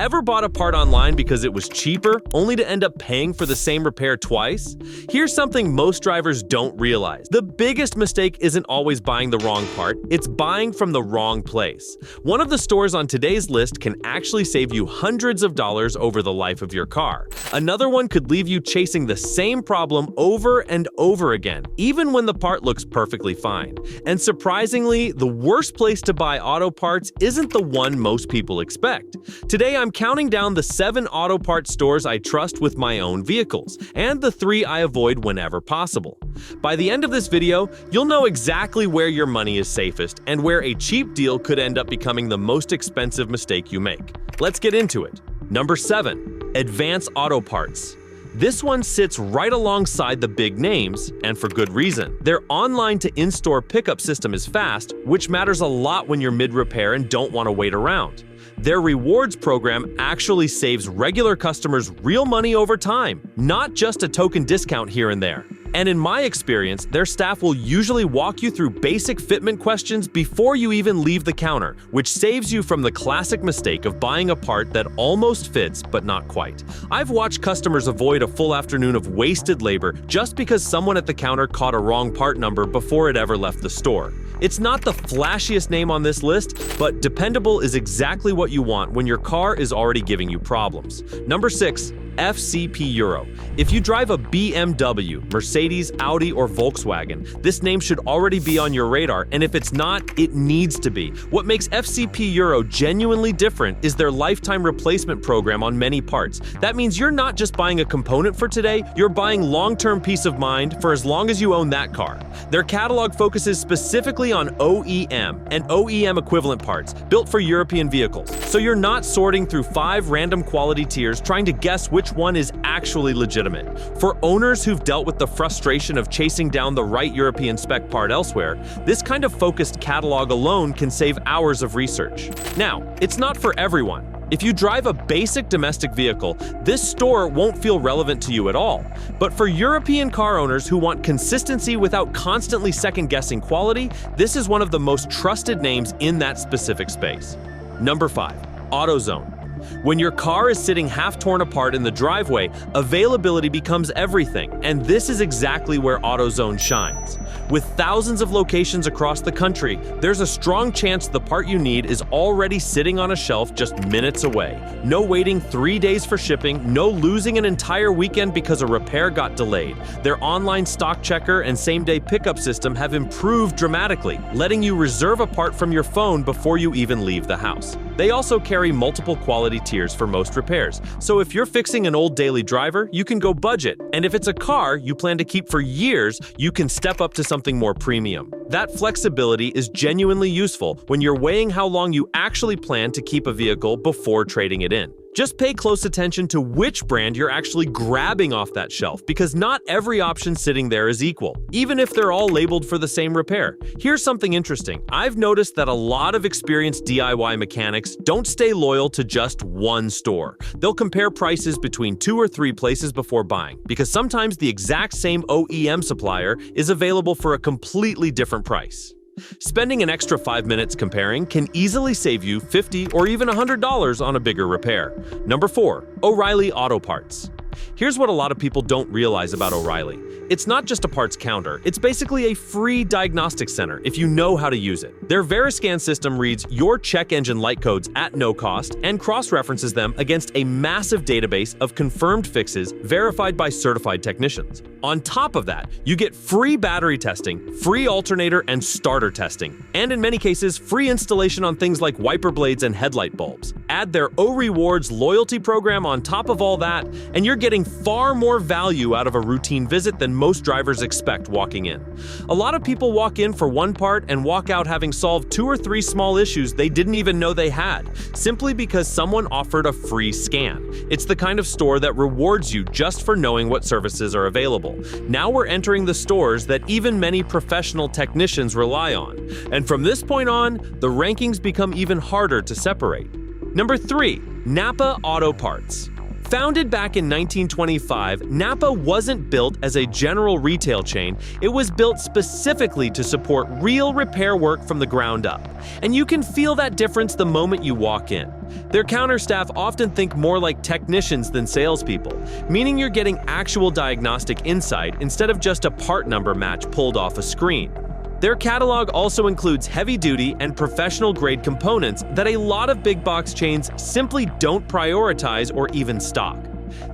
Ever bought a part online because it was cheaper, only to end up paying for the same repair twice? Here's something most drivers don't realize. The biggest mistake isn't always buying the wrong part, it's buying from the wrong place. One of the stores on today's list can actually save you hundreds of dollars over the life of your car. Another one could leave you chasing the same problem over and over again, even when the part looks perfectly fine. And surprisingly, the worst place to buy auto parts isn't the one most people expect. Today, I'm counting down the 7 auto parts stores I trust with my own vehicles, and the 3 I avoid whenever possible. By the end of this video, you'll know exactly where your money is safest and where a cheap deal could end up becoming the most expensive mistake you make. Let's get into it. Number 7. Advance Auto Parts. This one sits right alongside the big names, and for good reason. Their online to in-store pickup system is fast, which matters a lot when you're mid-repair and don't want to wait around. Their rewards program actually saves regular customers real money over time, not just a token discount here and there. And in my experience, their staff will usually walk you through basic fitment questions before you even leave the counter, which saves you from the classic mistake of buying a part that almost fits but not quite. I've watched customers avoid a full afternoon of wasted labor just because someone at the counter caught a wrong part number before it ever left the store. It's not the flashiest name on this list, but Dependable is exactly what you want when your car is already giving you problems. Number 6. FCP Euro. If you drive a BMW, Mercedes, Audi, or Volkswagen, this name should already be on your radar, and if it's not, it needs to be. What makes FCP Euro genuinely different is their lifetime replacement program on many parts. That means you're not just buying a component for today, you're buying long-term peace of mind for as long as you own that car. Their catalog focuses specifically on OEM and OEM equivalent parts built for European vehicles, so you're not sorting through 5 random quality tiers trying to guess which one is actually legitimate. For owners who've dealt with the frustration of chasing down the right European spec part elsewhere, this kind of focused catalog alone can save hours of research. Now, it's not for everyone. If you drive a basic domestic vehicle, this store won't feel relevant to you at all. But for European car owners who want consistency without constantly second-guessing quality, this is one of the most trusted names in that specific space. Number 5. AutoZone. When your car is sitting half torn apart in the driveway, availability becomes everything, and this is exactly where AutoZone shines. With thousands of locations across the country, there's a strong chance the part you need is already sitting on a shelf just minutes away. No waiting 3 days for shipping, no losing an entire weekend because a repair got delayed. Their online stock checker and same-day pickup system have improved dramatically, letting you reserve a part from your phone before you even leave the house. They also carry multiple quality tiers for most repairs, so if you're fixing an old daily driver, you can go budget, and if it's a car you plan to keep for years, you can step up to something more premium. That flexibility is genuinely useful when you're weighing how long you actually plan to keep a vehicle before trading it in. Just pay close attention to which brand you're actually grabbing off that shelf, because not every option sitting there is equal, even if they're all labeled for the same repair. Here's something interesting. I've noticed that a lot of experienced DIY mechanics don't stay loyal to just one store. They'll compare prices between 2 or 3 places before buying, because sometimes the exact same OEM supplier is available for a completely different price. Spending an extra 5 minutes comparing can easily save you $50 or even $100 on a bigger repair. Number 4. O'Reilly Auto Parts. Here's what a lot of people don't realize about O'Reilly. It's not just a parts counter, it's basically a free diagnostic center if you know how to use it. Their VeriScan system reads your check engine light codes at no cost and cross-references them against a massive database of confirmed fixes verified by certified technicians. On top of that, you get free battery testing, free alternator and starter testing, and in many cases, free installation on things like wiper blades and headlight bulbs. Add their O-Rewards loyalty program on top of all that, and you're getting far more value out of a routine visit than most drivers expect walking in. A lot of people walk in for one part and walk out having solved 2 or 3 small issues they didn't even know they had, simply because someone offered a free scan. It's the kind of store that rewards you just for knowing what services are available. Now we're entering the stores that even many professional technicians rely on. And from this point on, the rankings become even harder to separate. Number 3. NAPA Auto Parts. Founded back in 1925, NAPA wasn't built as a general retail chain. It was built specifically to support real repair work from the ground up. And you can feel that difference the moment you walk in. Their counter staff often think more like technicians than salespeople, meaning you're getting actual diagnostic insight instead of just a part number match pulled off a screen. Their catalog also includes heavy-duty and professional-grade components that a lot of big-box chains simply don't prioritize or even stock.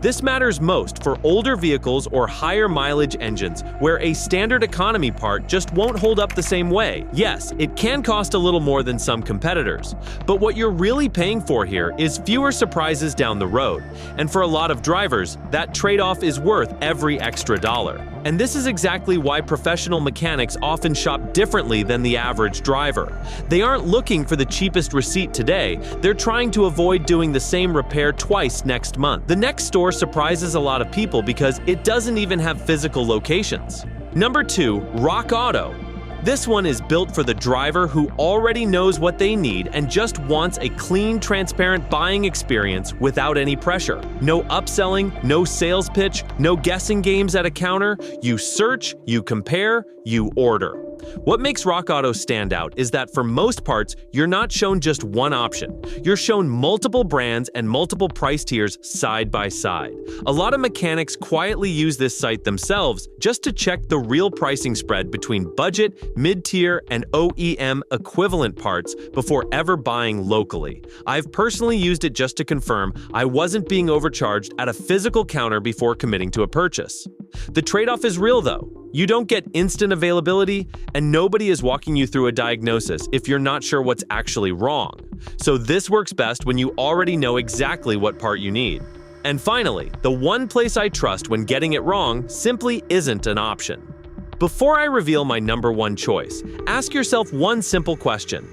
This matters most for older vehicles or higher-mileage engines, where a standard economy part just won't hold up the same way. Yes, it can cost a little more than some competitors, but what you're really paying for here is fewer surprises down the road. And for a lot of drivers, that trade-off is worth every extra dollar. And this is exactly why professional mechanics often shop differently than the average driver. They aren't looking for the cheapest receipt today, they're trying to avoid doing the same repair twice next month. The next store surprises a lot of people because it doesn't even have physical locations. Number 2, RockAuto. This one is built for the driver who already knows what they need and just wants a clean, transparent buying experience without any pressure. No upselling, no sales pitch, no guessing games at a counter. You search, you compare, you order. What makes RockAuto stand out is that for most parts, you're not shown just one option. You're shown multiple brands and multiple price tiers side by side. A lot of mechanics quietly use this site themselves just to check the real pricing spread between budget, mid-tier, and OEM equivalent parts before ever buying locally. I've personally used it just to confirm I wasn't being overcharged at a physical counter before committing to a purchase. The trade-off is real though. You don't get instant availability, and nobody is walking you through a diagnosis if you're not sure what's actually wrong. So this works best when you already know exactly what part you need. And finally, the one place I trust when getting it wrong simply isn't an option. Before I reveal my number 1 choice, ask yourself one simple question.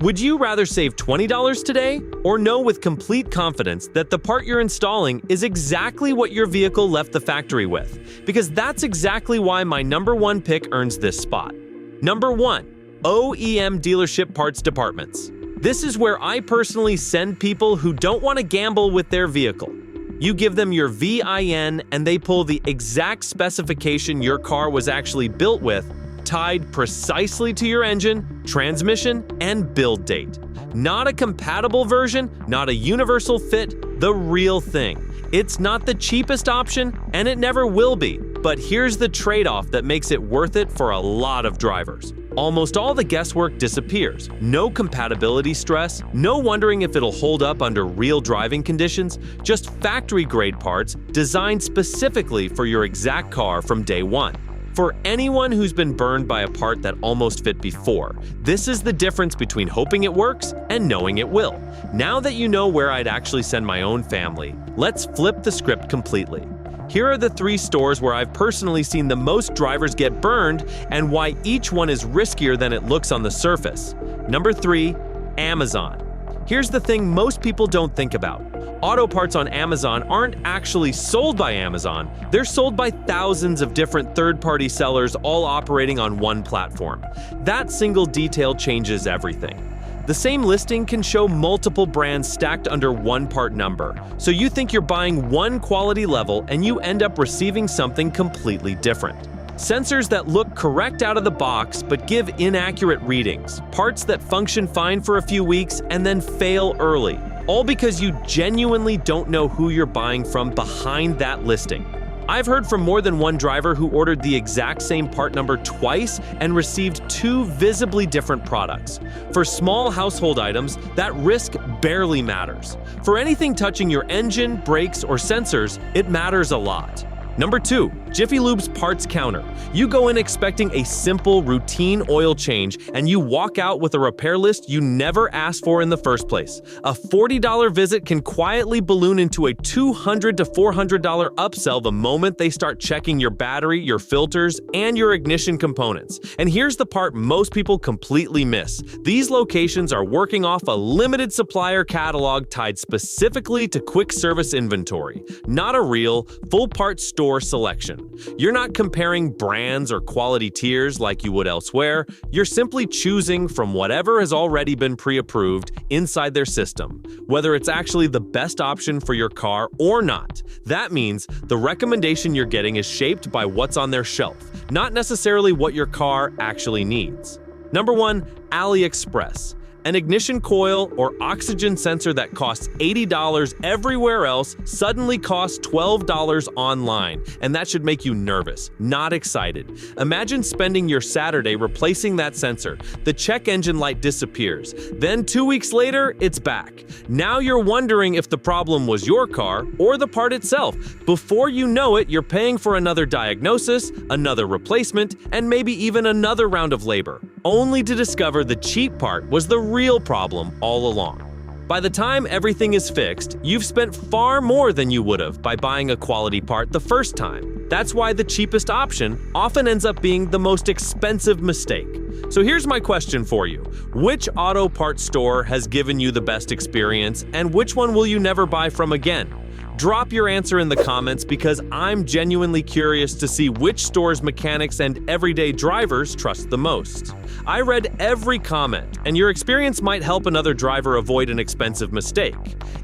Would you rather save $20 today or know with complete confidence that the part you're installing is exactly what your vehicle left the factory with? Because that's exactly why my number 1 pick earns this spot. Number 1, OEM dealership parts departments. This is where I personally send people who don't want to gamble with their vehicle. You give them your VIN and they pull the exact specification your car was actually built with, tied precisely to your engine, transmission, and build date. Not a compatible version, not a universal fit, the real thing. It's not the cheapest option, and it never will be. But here's the trade-off that makes it worth it for a lot of drivers. Almost all the guesswork disappears. No compatibility stress, no wondering if it'll hold up under real driving conditions, just factory-grade parts designed specifically for your exact car from day one. For anyone who's been burned by a part that almost fit before, this is the difference between hoping it works and knowing it will. Now that you know where I'd actually send my own family, let's flip the script completely. Here are the 3 stores where I've personally seen the most drivers get burned and why each one is riskier than it looks on the surface. Number 3, Amazon. Here's the thing most people don't think about. Auto parts on Amazon aren't actually sold by Amazon. They're sold by thousands of different third-party sellers all operating on one platform. That single detail changes everything. The same listing can show multiple brands stacked under one part number, so you think you're buying one quality level and you end up receiving something completely different. Sensors that look correct out of the box but give inaccurate readings, parts that function fine for a few weeks and then fail early, all because you genuinely don't know who you're buying from behind that listing. I've heard from more than one driver who ordered the exact same part number twice and received 2 visibly different products. For small household items, that risk barely matters. For anything touching your engine, brakes, or sensors, it matters a lot. Number 2, Jiffy Lube's parts counter. You go in expecting a simple, routine oil change, and you walk out with a repair list you never asked for in the first place. A $40 visit can quietly balloon into a $200 to $400 upsell the moment they start checking your battery, your filters, and your ignition components. And here's the part most people completely miss. These locations are working off a limited supplier catalog tied specifically to quick service inventory, not a real, full part store store selection. You're not comparing brands or quality tiers like you would elsewhere. You're simply choosing from whatever has already been pre-approved inside their system, whether it's actually the best option for your car or not. That means the recommendation you're getting is shaped by what's on their shelf, not necessarily what your car actually needs. Number 1. AliExpress. An ignition coil or oxygen sensor that costs $80 everywhere else suddenly costs $12 online, and that should make you nervous, not excited. Imagine spending your Saturday replacing that sensor. The check engine light disappears. Then 2 weeks later, it's back. Now you're wondering if the problem was your car or the part itself. Before you know it, you're paying for another diagnosis, another replacement, and maybe even another round of labor, only to discover the cheap part was the real problem all along. By the time everything is fixed, you've spent far more than you would have by buying a quality part the first time. That's why the cheapest option often ends up being the most expensive mistake. So here's my question for you. Which auto parts store has given you the best experience, and which one will you never buy from again? Drop your answer in the comments because I'm genuinely curious to see which stores mechanics and everyday drivers trust the most. I read every comment, and your experience might help another driver avoid an expensive mistake.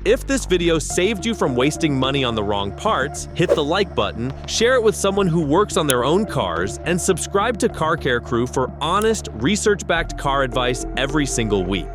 If this video saved you from wasting money on the wrong parts, hit the like button, share it with someone who works on their own cars, and subscribe to Car Care Crew for honest, research-backed car advice every single week.